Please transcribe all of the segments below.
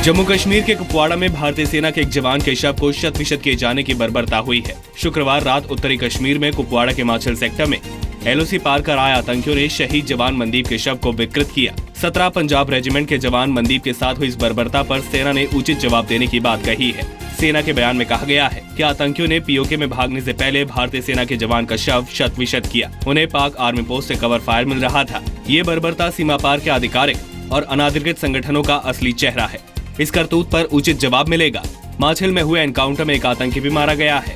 जम्मू कश्मीर के कुपवाड़ा में भारतीय सेना के एक जवान के शव को शत-विशत किए जाने की बर्बरता हुई है। शुक्रवार रात उत्तरी कश्मीर में कुपवाड़ा के माछिल सेक्टर में LOC पार कर आए आतंकियों ने शहीद जवान मनदीप के शव को विकृत किया। 17 पंजाब रेजिमेंट के जवान मनदीप के साथ हुई इस बर्बरता पर सेना ने उचित जवाब देने की बात कही है। सेना के बयान में कहा गया है कि आतंकियों ने POK में भागने से पहले भारतीय सेना के जवान का शव शत-विशत किया। उन्हें पाक आर्मी पोस्ट से कवर फायर मिल रहा था। ये बर्बरता सीमा पार के आधिकारिक और अनाधिकृत संगठनों का असली चेहरा है। इस करतूत पर उचित जवाब मिलेगा। माछिल में हुए एनकाउंटर में एक आतंकी भी मारा गया है।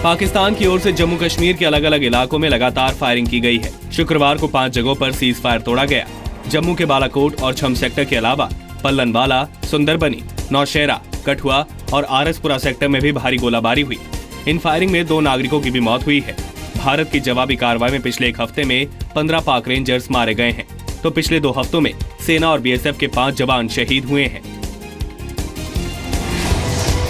पाकिस्तान की ओर से जम्मू कश्मीर के अलग अलग इलाकों में लगातार फायरिंग की गई है। शुक्रवार को 5 जगहों पर सीज फायर तोड़ा गया। जम्मू के बालाकोट और छम सेक्टर के अलावा पल्लनवाला, सुंदरबनी, नौशेरा, कठुआ और आरएसपुरा सेक्टर में भी भारी गोलाबारी हुई। इन फायरिंग में 2 नागरिकों की भी मौत हुई है। भारत की जवाबी कार्रवाई में पिछले एक हफ्ते में 15 पाक रेंजर्स मारे गए हैं, तो पिछले 2 हफ्तों में सेना और BSF के 5 जवान शहीद हुए हैं।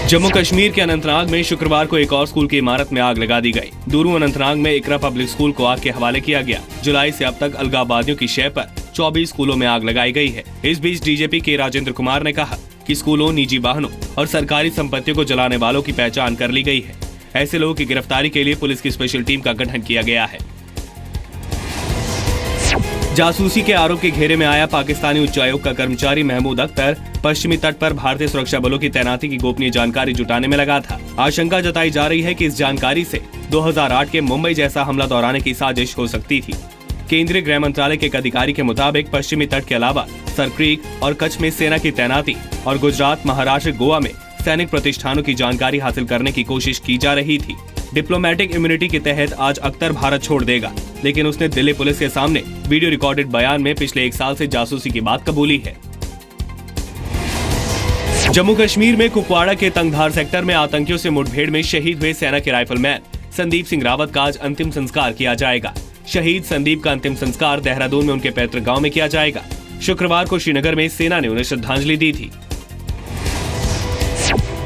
जम्मू कश्मीर के अनंतनाग में शुक्रवार को एक और स्कूल की इमारत में आग लगा दी गई। दूरू अनंतनाग में इकरा पब्लिक स्कूल को आग के हवाले किया गया। जुलाई से अब तक अलगाववादियों की शय पर 24 स्कूलों में आग लगाई गई है। इस बीच DGP के राजेंद्र कुमार ने कहा कि स्कूलों, निजी वाहनों और सरकारी संपत्तियों को जलाने वालों की पहचान कर ली गई है। ऐसे लोगों की गिरफ्तारी के लिए पुलिस की स्पेशल टीम का गठन किया गया है। जासूसी के आरोप के घेरे में आया पाकिस्तानी उच्चायोग का कर्मचारी महमूद अख्तर पश्चिमी तट पर भारतीय सुरक्षा बलों की तैनाती की गोपनीय जानकारी जुटाने में लगा था। आशंका जताई जा रही है कि इस जानकारी से 2008 के मुंबई जैसा हमला दोहराने की साजिश हो सकती थी। केंद्रीय गृह मंत्रालय के एक अधिकारी के मुताबिक पश्चिमी तट के अलावा सरक्रीक और कच्छ में सेना की तैनाती और गुजरात, महाराष्ट्र, गोवा में सैनिक प्रतिष्ठानों की जानकारी हासिल करने की कोशिश की जा रही थी। डिप्लोमेटिक इम्यूनिटी के तहत आज अख्तर भारत छोड़ देगा, लेकिन उसने दिल्ली पुलिस के सामने वीडियो रिकॉर्डेड बयान में पिछले 1 साल से जासूसी की बात कबूली है। जम्मू कश्मीर में कुपवाड़ा के तंगधार सेक्टर में आतंकियों से मुठभेड़ में शहीद हुए सेना के राइफलमैन संदीप सिंह रावत का आज अंतिम संस्कार किया जाएगा। शहीद संदीप का अंतिम संस्कार देहरादून में उनके पैतृक गांव में किया जाएगा। शुक्रवार को श्रीनगर में सेना ने उन्हें श्रद्धांजलि दी थी।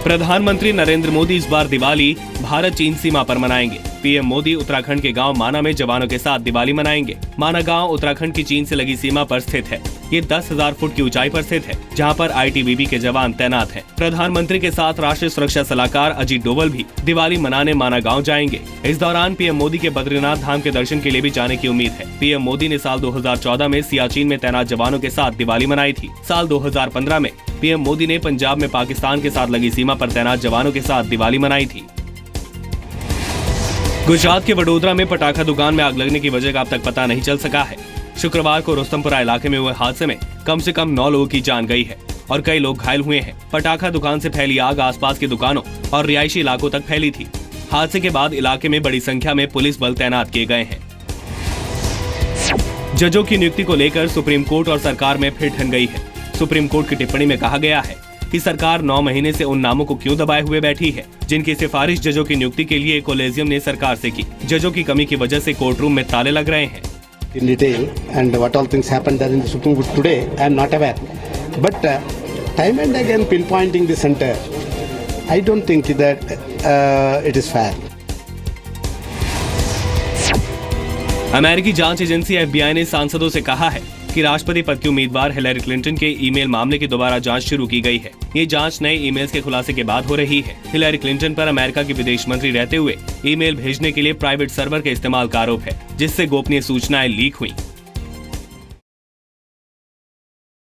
प्रधानमंत्री नरेंद्र मोदी इस बार दिवाली भारत चीन सीमा पर मनाएंगे। PM मोदी उत्तराखंड के गांव माना में जवानों के साथ दिवाली मनाएंगे। माना गांव उत्तराखंड की चीन से लगी सीमा पर स्थित है। ये 10,000 फुट की ऊंचाई पर स्थित है, जहां पर ITBP के जवान तैनात हैं। प्रधानमंत्री के साथ राष्ट्रीय सुरक्षा सलाहकार अजीत डोवल भी दिवाली मनाने माना गाँव जाएंगे। इस दौरान PM मोदी के बद्रीनाथ धाम के दर्शन के लिए भी जाने की उम्मीद है। PM मोदी ने साल 2014 में सियाचिन में तैनात जवानों के साथ दिवाली मनाई थी। साल 2015 में PM मोदी ने पंजाब में पाकिस्तान के साथ लगी सीमा पर तैनात जवानों के साथ दिवाली मनाई थी। गुजरात के वडोदरा में पटाखा दुकान में आग लगने की वजह का अब तक पता नहीं चल सका है। शुक्रवार को रुस्तमपुरा इलाके में हुए हादसे में कम से कम 9 लोगों की जान गई है और कई लोग घायल हुए हैं। पटाखा दुकान से फैली आग आसपास की दुकानों और रिहायशी इलाकों तक फैली थी। हादसे के बाद इलाके में बड़ी संख्या में पुलिस बल तैनात किए गए हैं। जजों की नियुक्ति को लेकर सुप्रीम कोर्ट और सरकार में फिर ठन गई है। सुप्रीम कोर्ट की टिप्पणी में कहा गया है कि सरकार 9 महीने से उन नामों को क्यों दबाए हुए बैठी है जिनकी सिफारिश जजों की नियुक्ति के लिए कोलेजियम ने सरकार से की। जजों की कमी की वजह से कोर्ट रूम में ताले लग रहे हैं। In detail and what all things happened there in the Supreme Court today, I am not aware. But time and again pinpointing the center, I don't think that it is fair. अमेरिकी जांच agency FBI ने सांसदों से कहा है कि राष्ट्रपति पद की उम्मीदवार हिलेरी क्लिंटन के ईमेल मामले की दोबारा जांच शुरू की गई है। ये जांच नए ईमेल्स के खुलासे के बाद हो रही है। हिलेरी क्लिंटन पर अमेरिका की विदेश मंत्री रहते हुए ईमेल भेजने के लिए प्राइवेट सर्वर के इस्तेमाल का आरोप है, जिससे गोपनीय सूचनाएं लीक हुई।